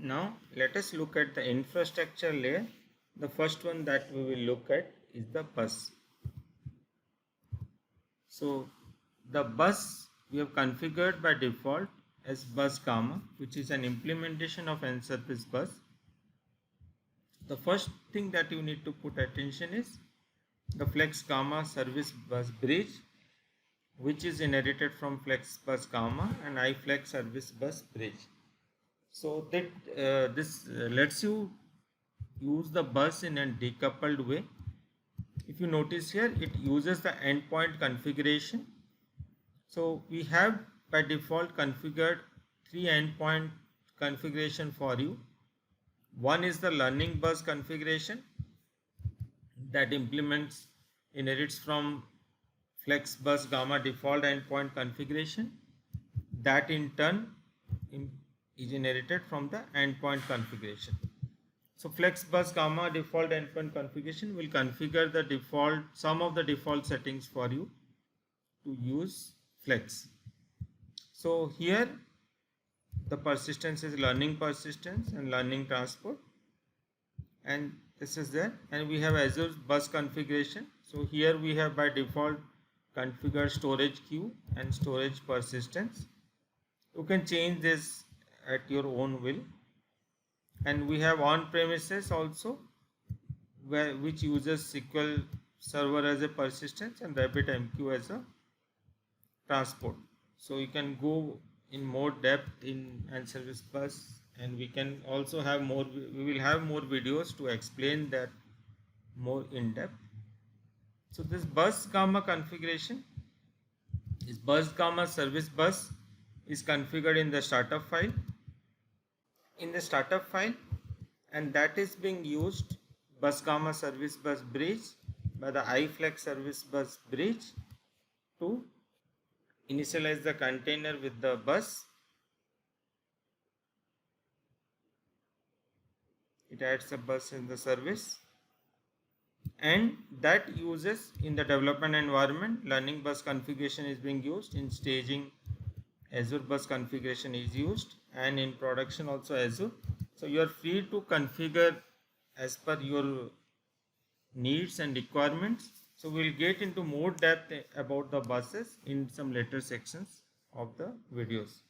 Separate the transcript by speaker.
Speaker 1: Now let us look at the infrastructure layer. The first one that we will look at is the bus. So the bus we have configured by default as bus gamma, which is an implementation of nService bus. The first thing that you need to put attention is the Flex Gamma service bus bridge, which is inherited from Flex Bus Gamma and iFlex service bus bridge. So that this lets you use the bus in a decoupled way. If you notice here, it uses the endpoint configuration. So we have by default configured 3 endpoint configuration for you. One is the learning bus configuration that inherits from Flex Bus Gamma default endpoint configuration, that in turn is inherited from the endpoint configuration. So Flex Bus Gamma default endpoint configuration will configure the default, some of the default settings for you to use Flex. So here the persistence is learning persistence and learning transport, and this is there. And we have Azure bus configuration. So here we have by default configured storage queue and storage persistence. You can change this at your own will. And we have on premises also, which uses SQL Server as a persistence and RabbitMQ as a transport. So you can go in more depth in nService bus, and we can also have more, we will have more videos to explain that more in depth. So this bus gamma configuration is bus gamma service bus is configured in the startup file. And that is being used bus gamma service bus bridge by the iFlex service bus bridge to initialize the container with the bus. It adds a bus in the service, and that uses in the development environment learning bus configuration is being used. In staging, Azure bus configuration is used, and in production also Azure. So you are free to configure as per your needs and requirements. So we will get into more depth about the buses in some later sections of the videos.